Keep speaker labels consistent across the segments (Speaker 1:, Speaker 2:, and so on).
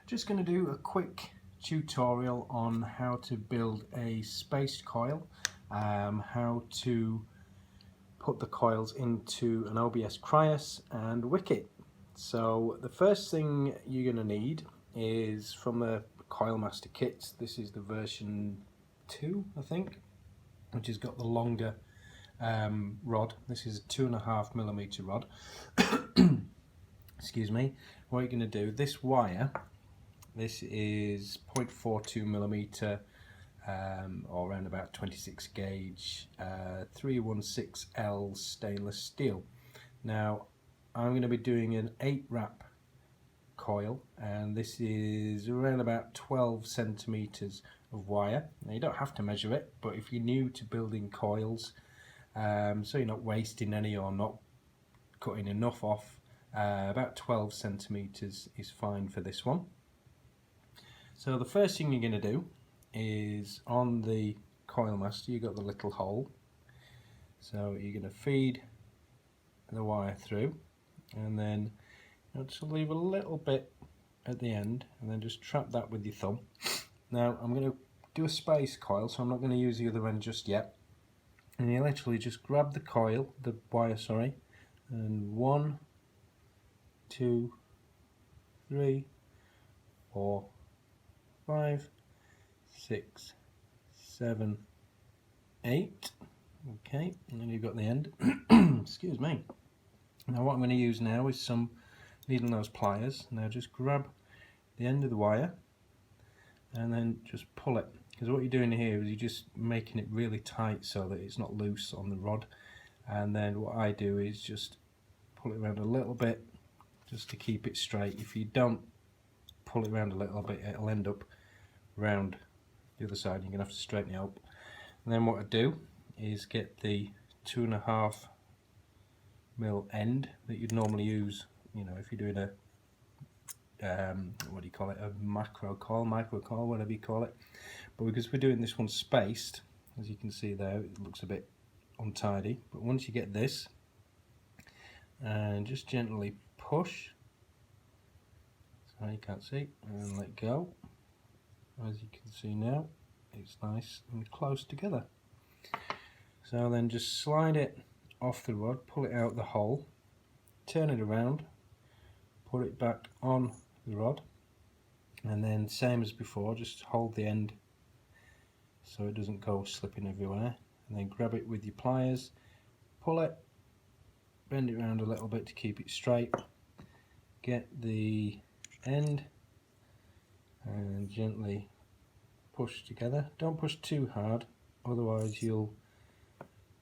Speaker 1: Just going to do a quick tutorial on how to build a spaced coil, how to put the coils into an OBS Crius and wick it. So the first thing you're going to need is from the Coilmaster kits. This is the version 2, I think, which has got the longer rod. This is a 2.5mm rod. Excuse me. What you're going to do, this wire, this is 0.42mm or around about 26 gauge 316L stainless steel. Now I'm going to be doing an 8 wrap coil, and this is around about 12 centimeters of wire. Now you don't have to measure it, but if you're new to building coils, so you're not wasting any or not cutting enough off, about 12 centimeters is fine for this one. So the first thing you're going to do is, on the Coilmaster you've got the little hole, so you're going to feed the wire through, and then just leave a little bit at the end and then just trap that with your thumb. Now I'm going to do a space coil, so I'm not going to use the other end just yet, and you literally just grab the wire, and 1, 2, 3, 4, 5, 6, 7, 8. Okay, and then you've got the end. Excuse me. Now what I'm going to use now is some needle nose pliers. Now just grab the end of the wire and then just pull it, because what you're doing here is you're just making it really tight so that it's not loose on the rod. And then what I do is just pull it around a little bit just to keep it straight. If you don't pull it around a little bit, it'll end up round the other side. You're going to have to straighten it up. And then what I do is get the 2.5mm end that you'd normally use, you know, if you're doing a what do you call it, a micro coil, whatever you call it. But because we're doing this one spaced, as you can see there, it looks a bit untidy. But once you get this, and just gently push, so you can't see, and let go. As you can see now, it's nice and close together. So then just slide it off the rod, pull it out the hole, turn it around, put it back on the rod, and then same as before, just hold the end so it doesn't go slipping everywhere, and then grab it with your pliers, pull it, bend it around a little bit to keep it straight, get the end and gently push together. Don't push too hard, otherwise you'll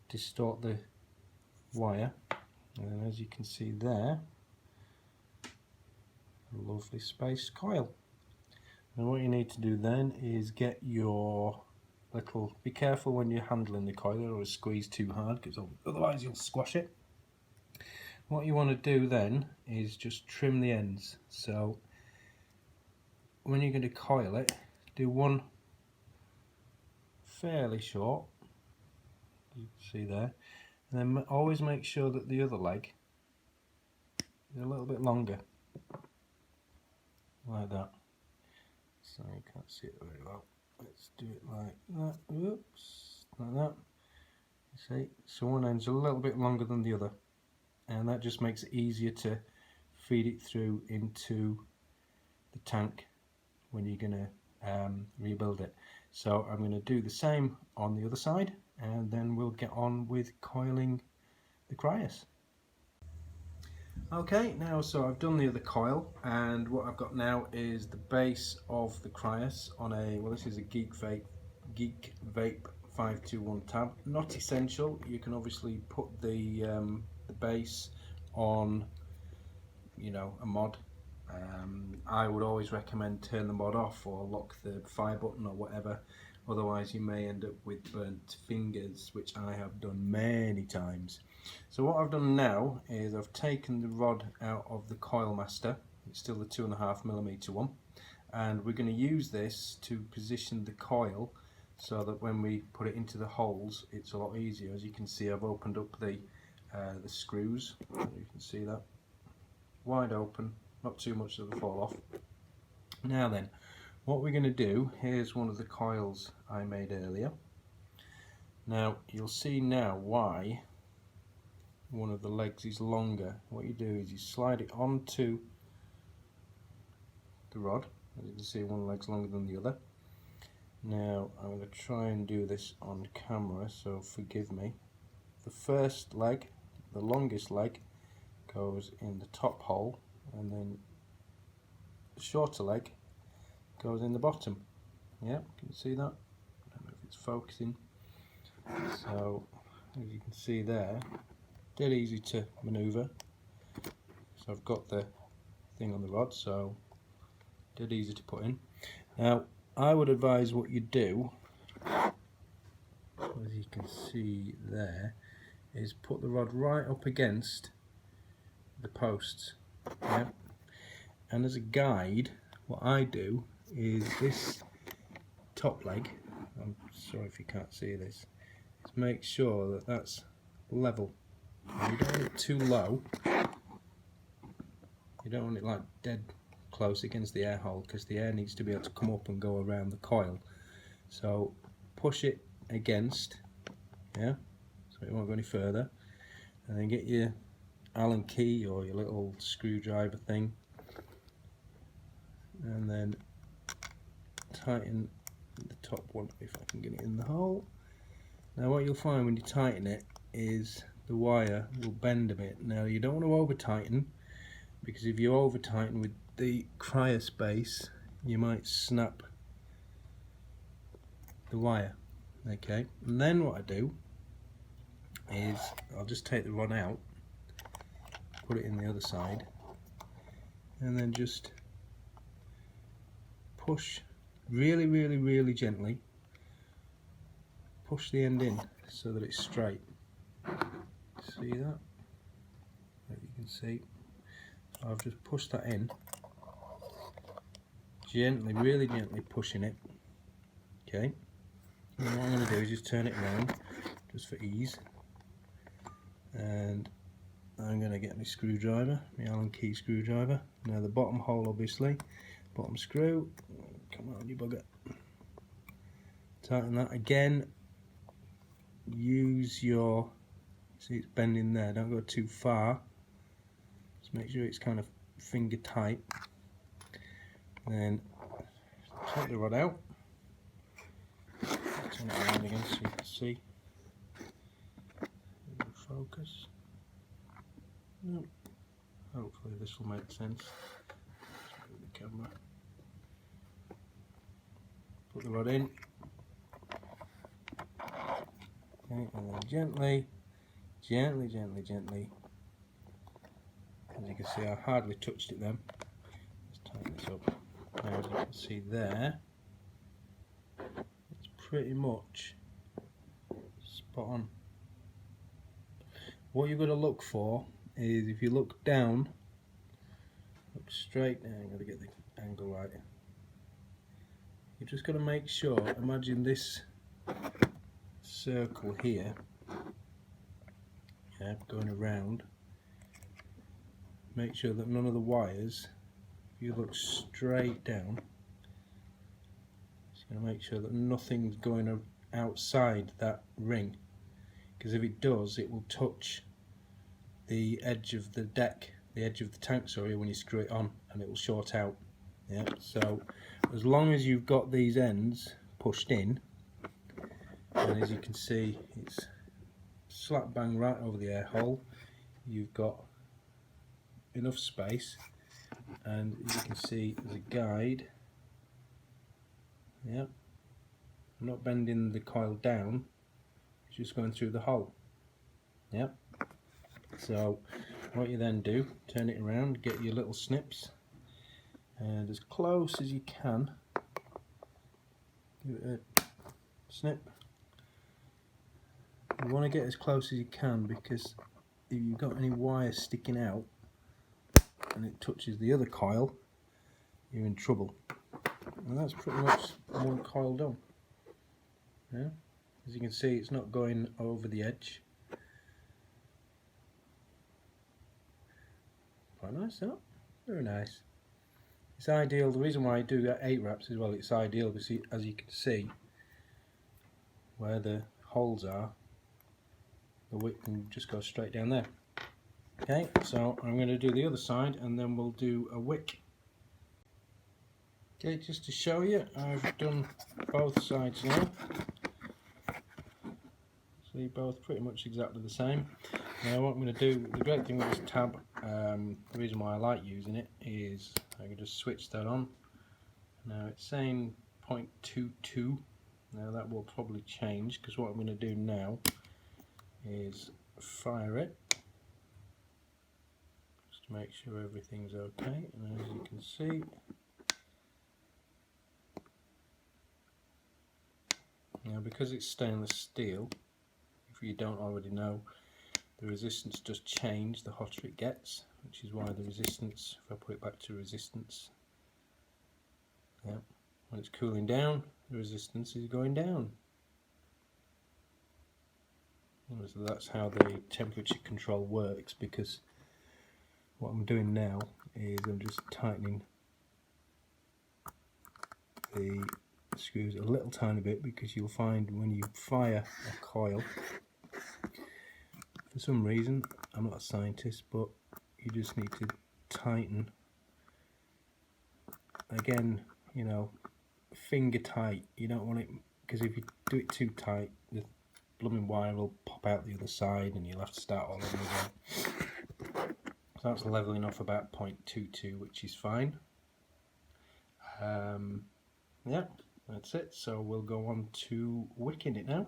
Speaker 1: distort the wire. And as you can see there, a lovely spaced coil. And what you need to do then is get your little, be careful when you're handling the coil or squeeze too hard, because otherwise you'll squash it. What you want to do then is just trim the ends. So when you're going to coil it, do one fairly short, you can see there, and then always make sure that the other leg is a little bit longer, like that. So you can't see it very well. Let's do it like that. Oops, like that. You see, so one end's a little bit longer than the other, and that just makes it easier to feed it through into the tank when you're going to rebuild it. So I'm going to do the same on the other side, and then we'll get on with coiling the Crius. Okay, now so I've done the other coil, and what I've got now is the base of the Crius on a, well, this is a Geekvape 521 tab. Not essential. You can obviously put the base on, you know, a mod. I would always recommend turn the mod off or lock the fire button or whatever, otherwise you may end up with burnt fingers, which I have done many times. So what I've done now is I've taken the rod out of the Coilmaster. It's still the 2.5mm one, and we're going to use this to position the coil so that when we put it into the holes it's a lot easier. As you can see, I've opened up the screws, you can see that, wide open, not too much that will fall off, Now then, what we're going to do, here's one of the coils I made earlier. Now you'll see now why one of the legs is longer. What you do is you slide it onto the rod. As you can see, one leg's longer than the other. Now I'm going to try and do this on camera, so forgive me. The first leg, the longest leg, goes in the top hole, and then the shorter leg goes in the bottom. Yeah, can you see that? I don't know if it's focusing. So as you can see there, dead easy to maneuver. So I've got the thing on the rod, so dead easy to put in. Now I would advise what you do, as you can see there, is put the rod right up against the posts. Yeah? And as a guide, what I do is this top leg, I'm sorry if you can't see this, is make sure that that's level. You don't want it too low, you don't want it like dead close against the air hole, because the air needs to be able to come up and go around the coil. So push it against, yeah, so it won't go any further, and then get your Allen key or your little screwdriver thing, and then tighten the top one if I can get it in the hole. Now what you'll find when you tighten it is the wire will bend a bit. Now you don't want to over tighten, because if you over tighten with the Crius base you might snap the wire. Okay, and then what I do is I'll just take the rod out, put it in the other side, and then just push really gently, push the end in so that it's straight. See that? If you can see, I've just pushed that in gently, really gently pushing it. Okay, and what I'm going to do is just turn it around just for ease, and I'm going to get my screwdriver, my Allen key screwdriver. Now the bottom hole, obviously, bottom screw, come on you bugger, tighten that again, use your, see it's bending there, don't go too far, just make sure it's kind of finger tight. Then take the rod out, turn it around again so you can see. Focus. No. Hopefully this will make sense. Let's move the camera. Put the rod in. Okay, and then gently. As you can see, I hardly touched it then. Let's tighten this up. Now, as you can see there, it's pretty much spot on. What you've got to look for is, if you look down, look straight down, I've got to get the angle right. You've just got to make sure, imagine this circle here, yeah, going around, make sure that none of the wires, if you look straight down, just going to make sure that nothing's going outside that ring, because if it does, it will touch the edge of the deck, the edge of the tank, sorry, when you screw it on, and it will short out. Yeah, so as long as you've got these ends pushed in, and as you can see, it's slap bang right over the air hole, you've got enough space, and as you can see, as a guide, yeah, I'm not bending the coil down, it's just going through the hole. Yeah. So what you then do, turn it around, get your little snips, and as close as you can, give it a snip. You want to get as close as you can, because if you've got any wire sticking out and it touches the other coil, you're in trouble. And that's pretty much one coil done. Yeah? As you can see, it's not going over the edge. Quite nice, huh? Very nice. It's It's ideal. The reason why I do get 8 wraps as well, it's ideal because as you can see where the holes are, the wick can just go straight down there. Okay, so I'm going to do the other side and then we'll do a wick. Okay, just to show you, I've done both sides now. See, both pretty much exactly the same. Now what I'm going to do, the great thing with this tab, the reason why I like using it is I can just switch that on. Now it's saying 0.22. Now that will probably change because what I'm going to do now is fire it just to make sure everything's okay. And as you can see, now because it's stainless steel, if you don't already know, the resistance does change the hotter it gets, which is why the resistance, if I put it back to resistance, yeah, when it's cooling down, the resistance is going down. So that's how the temperature control works, because what I'm doing now is I'm just tightening the screws a little tiny bit, because you'll find when you fire a coil, for some reason, I'm not a scientist, but you just need to tighten, again, you know, finger tight. You don't want it, because if you do it too tight, the blooming wire will pop out the other side and you'll have to start all over again. So that's leveling off about 0.22, which is fine. Yeah, that's it. So we'll go on to wicking it now.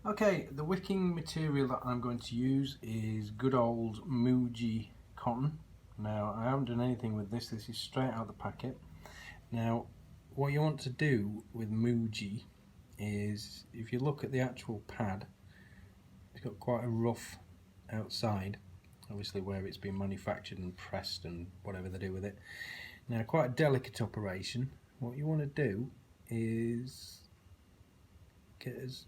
Speaker 1: Okay, the wicking material that I'm going to use is good old Muji cotton. Now, I haven't done anything with this. This is straight out of the packet. Now, what you want to do with Muji is, if you look at the actual pad, it's got quite a rough outside, obviously where it's been manufactured and pressed and whatever they do with it. Now, quite a delicate operation. What you want to do is get as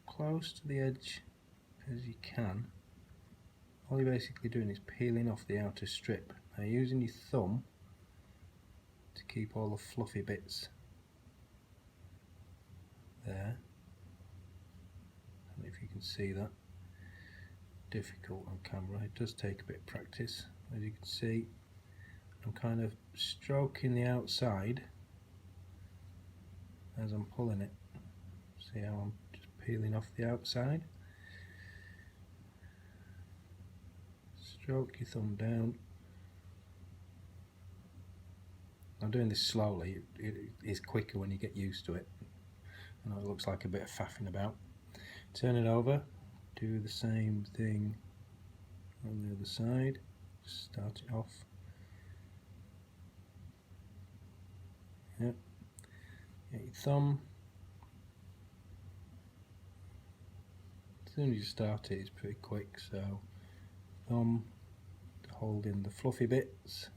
Speaker 1: close to the edge as you can. All you're basically doing is peeling off the outer strip. Now, using your thumb to keep all the fluffy bits there. And if you can see that, difficult on camera, it does take a bit of practice. As you can see, I'm kind of stroking the outside as I'm pulling it. See how I'm just peeling off the outside? Stroke your thumb down. I'm doing this slowly, it is quicker when you get used to it. I know it looks like a bit of faffing about. Turn it over, do the same thing on the other side, start it off. Yep. Get your thumb. As soon as you start it, it's pretty quick, so thumb to hold in the fluffy bits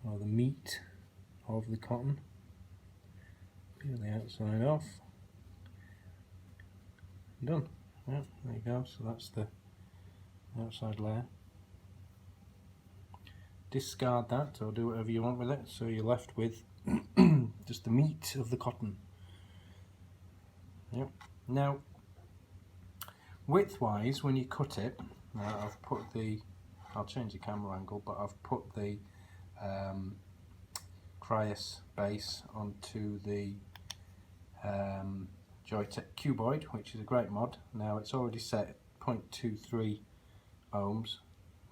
Speaker 1: or the meat of the cotton. Peel the outside off. Done. Yep, there you go. So that's the outside layer. Discard that or do whatever you want with it, so you're left with just the meat of the cotton. Yep. Now, width-wise, when you cut it, I've put the, I'll change the camera angle, but I've put the Crius base onto the Joytech cuboid, which is a great mod. Now it's already set at 0.23 ohms.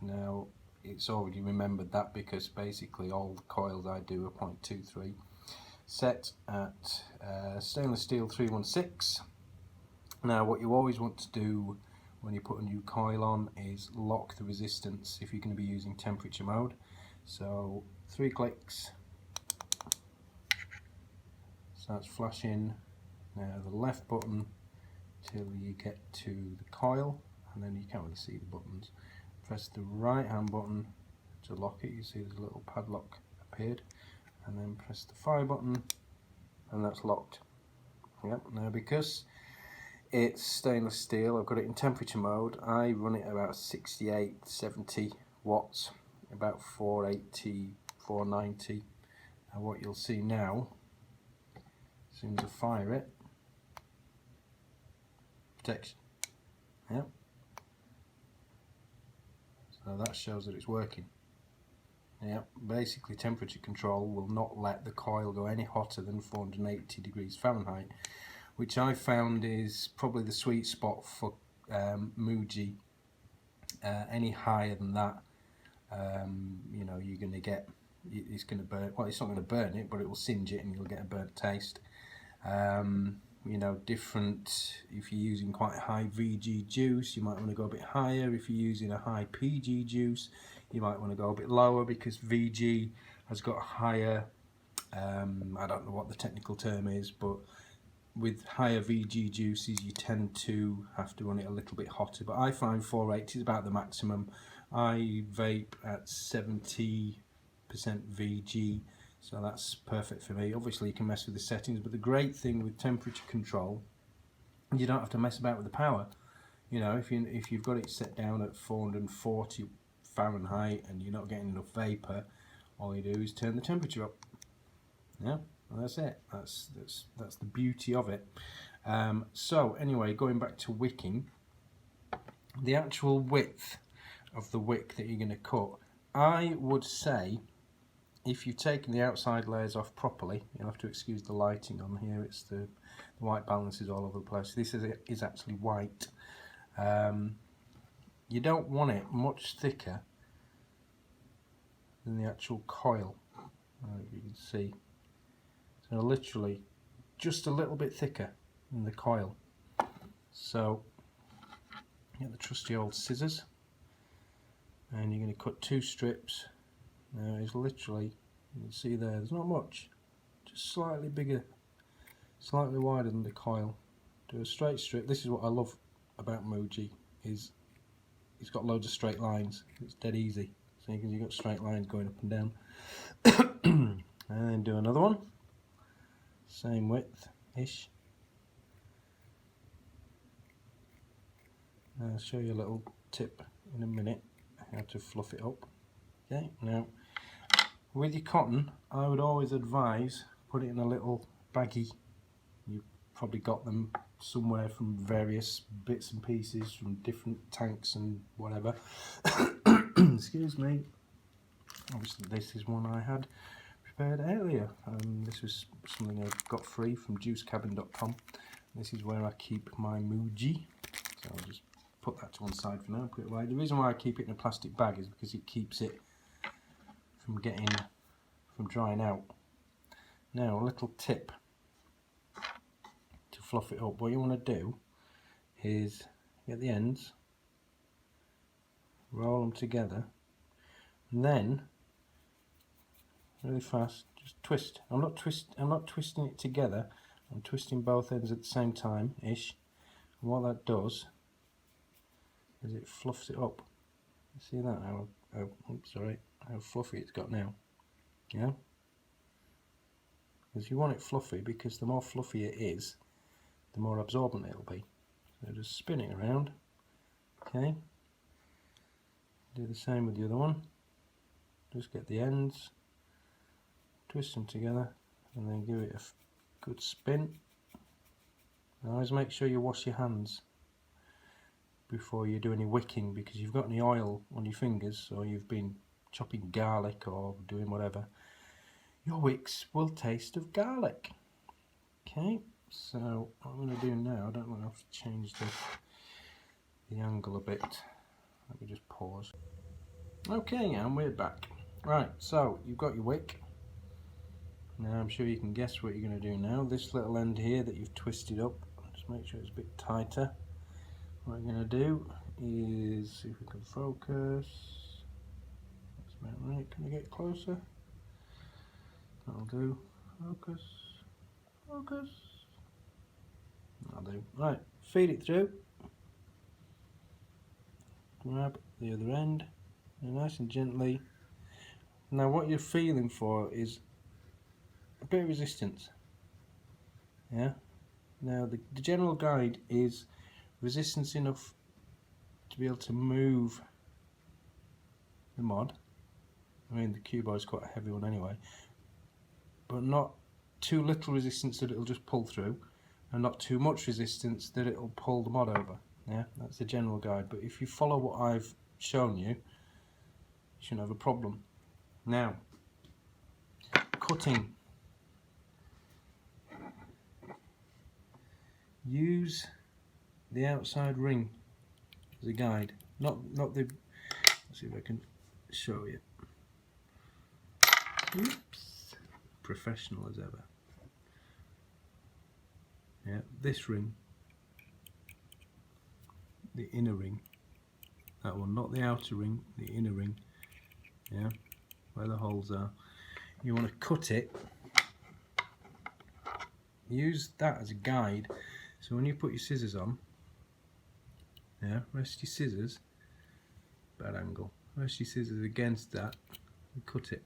Speaker 1: Now it's already remembered that, because basically all the coils I do are 0.23. Set at stainless steel 316. Now what you always want to do when you put a new coil on is lock the resistance if you're going to be using temperature mode. So 3 clicks, starts flashing. Now the left button till you get to the coil, and then you can't really see the buttons. Press the right hand button to lock it. You see there's a little padlock appeared, and then press the fire button and that's locked. Yep. Now because it's stainless steel, I've got it in temperature mode. I run it about 68-70 watts, about 480, 490. And what you'll see now, as soon as I fire it, protection. Yep. So that shows that it's working. Yep. Basically, temperature control will not let the coil go any hotter than 480 degrees Fahrenheit, which I found is probably the sweet spot for Muji. Any higher than that, you know, you're going to get, it's going to burn. Well, it's not going to burn it, but it will singe it, and you'll get a burnt taste. You know, different. If you're using quite high VG juice, you might want to go a bit higher. If you're using a high PG juice, you might want to go a bit lower, because VG has got a higher. I don't know what the technical term is, but with higher VG juices you tend to have to run it a little bit hotter, but I find 480 is about the maximum. I vape at 70% VG, so that's perfect for me. Obviously you can mess with the settings, but the great thing with temperature control, you don't have to mess about with the power. You know, if you've got it set down at 440 Fahrenheit and you're not getting enough vapor, all you do is turn the temperature up. Yeah. Well, that's it. That's the beauty of it. So anyway, going back to wicking, the actual width of the wick that you're going to cut, I would say, if you've taken the outside layers off properly, you'll have to excuse the lighting on here. It's the white balance is all over the place. This is actually white. You don't want it much thicker than the actual coil. You can see. So literally just a little bit thicker than the coil. So get the trusty old scissors, and you're going to cut 2 strips. Now it's literally, you can see there's not much, just slightly bigger, slightly wider than the coil. Do a straight strip. This is what I love about Muji, is it's got loads of straight lines. It's dead easy. So you've got straight lines going up and down. And then do another one. Same width-ish. I'll show you a little tip in a minute how to fluff it up. Okay, now with your cotton, I would always advise put it in a little baggie. You've probably got them somewhere from various bits and pieces from different tanks and whatever. Excuse me. Obviously this is one I had prepared earlier. This was something I got free from juicecabin.com. This is where I keep my Muji. So I'll just put that to one side for now, put it away. The reason why I keep it in a plastic bag is because it keeps it from drying out. Now a little tip to fluff it up. What you want to do is get the ends, roll them together, and then really fast just twist. I'm not twisting it together, I'm twisting both ends at the same time ish, and what that does is it fluffs it up. You see that, how fluffy it's got now. Yeah, because you want it fluffy, because the more fluffy it is, the more absorbent it'll be. So just spin it around. Okay, do the same with the other one. Just get the ends, twist them together, and then give it a good spin. And always make sure you wash your hands before you do any wicking, because you've got any oil on your fingers, or you've been chopping garlic or doing whatever, your wicks will taste of garlic. Okay, so what I'm going to do now, I don't know, I have to change the angle a bit. Let me just pause. Okay, and we're back. Right, so you've got your wick. Now I'm sure you can guess what you're going to do now. This little end here that you've twisted up, just make sure it's a bit tighter. What we're going to do is, see if we can focus. That's about right. Can I get closer? That'll do. Focus. Focus. That'll do. Right, feed it through. Grab the other end, and nice and gently. Now what you're feeling for is a bit of resistance. Yeah. Now the general guide is resistance enough to be able to move the mod, I mean, the cue bar is quite a heavy one anyway, but not too little resistance that it'll just pull through, and not too much resistance that it'll pull the mod over. Yeah, that's the general guide, but if you follow what I've shown you, you shouldn't have a problem. Now, cutting. Use the outside ring as a guide, not the. Let's see if I can show you. Oops, professional as ever. Yeah, this ring, the inner ring, that one, not the outer ring, the inner ring. Yeah, where the holes are. You want to cut it. Use that as a guide. So when you put your scissors on, yeah, rest your scissors, bad angle, rest your scissors against that and cut it.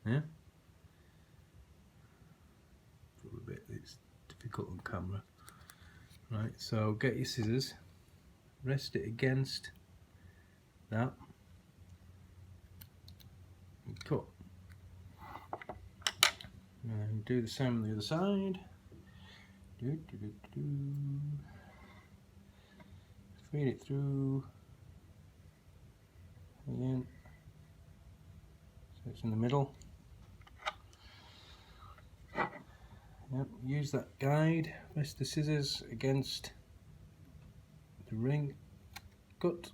Speaker 1: Yeah? For a bit, it's difficult on camera. Right, so get your scissors, rest it against that, and cut. And do the same on the other side. Feed it through again, so it's in the middle. Yep, use that guide, rest the scissors against the ring, cut.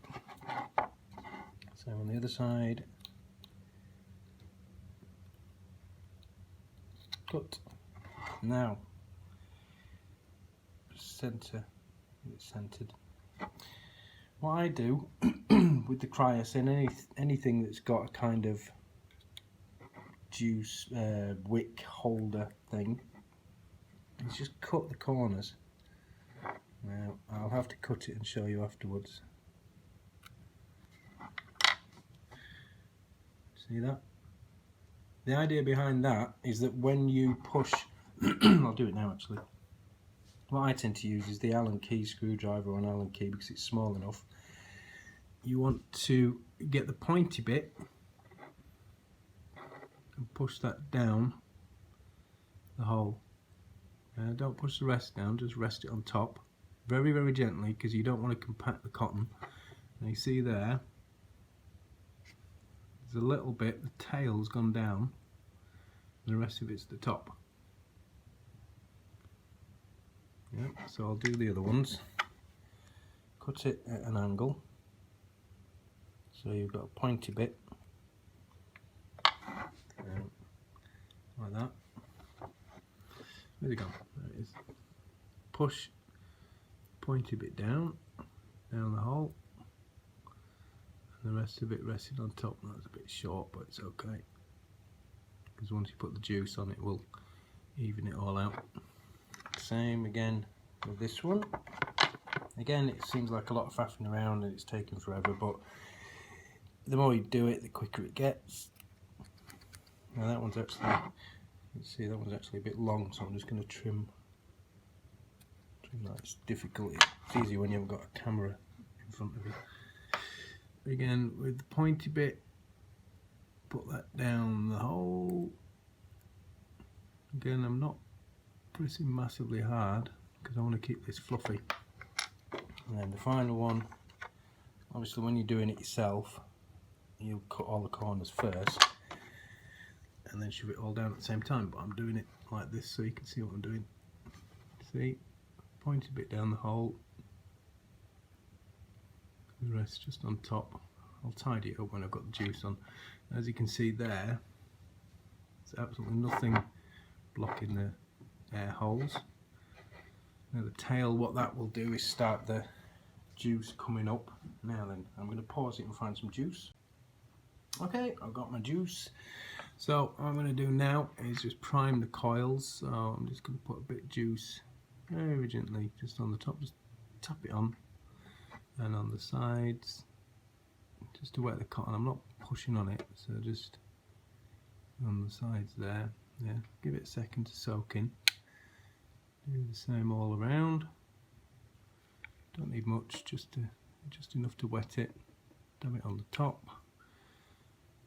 Speaker 1: Same on the other side, cut. Now, center, get it centered. What I do with the Crius and anything that's got a kind of juice wick holder thing is just cut the corners. Now I'll have to cut it and show you afterwards. See that? The idea behind that is that when you push I'll do it now actually. What I tend to use is the Allen key screwdriver or an Allen key because it's small enough. You want to get the pointy bit and push that down the hole. Don't push the rest down, just rest it on top. Very, very gently because you don't want to compact the cotton. And you see there, there's a little bit, the tail's gone down, and the rest of it's the top. Yeah, so I'll do the other ones. Cut it at an angle, so you've got a pointy bit, like that. Where's it gone? There it is. Push pointy bit down the hole, and the rest of it rested on top. That's a bit short, but it's okay, because once you put the juice on, it will even it all out. Same again with this one. Again, it seems like a lot of faffing around and it's taking forever, but the more you do it, the quicker it gets. Now that one's actually, let's see, that one's actually a bit long, so I'm just going to trim that. It's difficult. It's easier when you haven't got a camera in front of you. Again, with the pointy bit, put that down the hole. Again, I'm not pressing massively hard because I want to keep this fluffy. And then the final one, obviously when you're doing it yourself, you'll cut all the corners first and then shove it all down at the same time, but I'm doing it like this so you can see what I'm doing. See, point a bit down the hole, the rest just on top. I'll tidy it up when I've got the juice on. As you can see there, there's absolutely nothing blocking the air holes. Now the tail, what that will do is start the juice coming up. Now then, I'm going to pause it and find some juice. Okay, I've got my juice. So what I'm going to do now is just prime the coils. So I'm just going to put a bit of juice very gently just on the top, just tap it on, and on the sides just to wet the cotton. I'm not pushing on it, so just on the sides there. Yeah, give it a second to soak in. Do the same all around. Don't need much, just enough to wet it. Dab it on the top.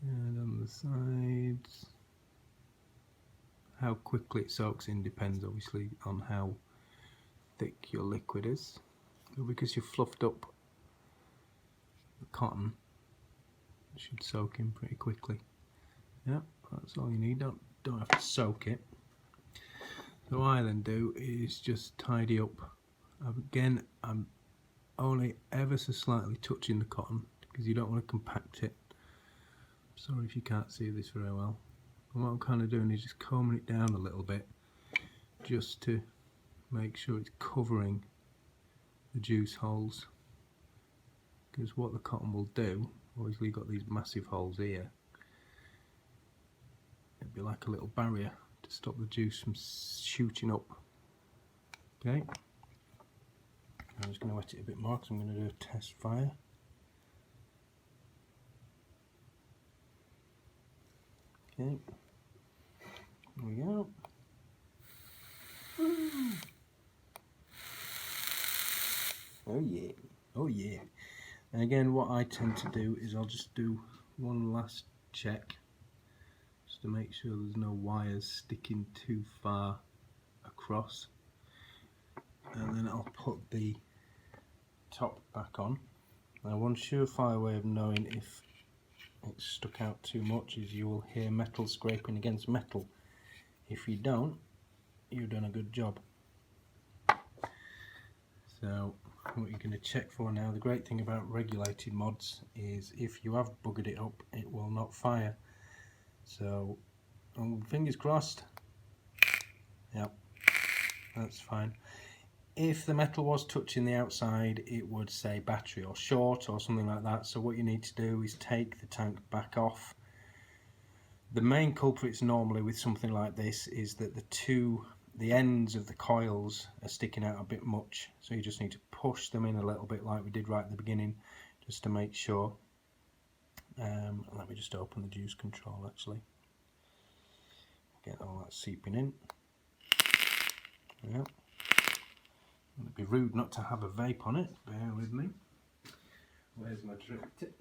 Speaker 1: And on the sides, how quickly it soaks in depends obviously on how thick your liquid is. So because you've fluffed up the cotton, it should soak in pretty quickly. Yeah, that's all you need. Don't have to soak it. So what I then do is just tidy up. Again, I'm only ever so slightly touching the cotton because you don't want to compact it. Sorry if you can't see this very well. And what I'm kind of doing is just combing it down a little bit just to make sure it's covering the juice holes, because what the cotton will do, obviously you've got these massive holes here, it'd be like a little barrier to stop the juice from shooting up. Okay, I'm just going to wet it a bit more because I'm going to do a test fire. Okay, there we go. Oh yeah, oh yeah. And again, what I tend to do is I'll just do one last check just to make sure there's no wires sticking too far across, and then I'll put the top back on. Now, one surefire way of knowing if it's stuck out too much is you will hear metal scraping against metal. If you don't, you've done a good job. So what you're going to check for now, the great thing about regulated mods is if you have buggered it up, it will not fire. So fingers crossed. Yep, that's fine. If the metal was touching the outside, it would say battery or short or something like that. So what you need to do is take the tank back off. The main culprits normally with something like this is that the ends of the coils are sticking out a bit much, so you just need to push them in a little bit like we did right at the beginning just to make sure. Let me just open the juice control actually, get all that seeping in. Yeah. It'd be rude not to have a vape on it, bear with me. Where's my drip tip?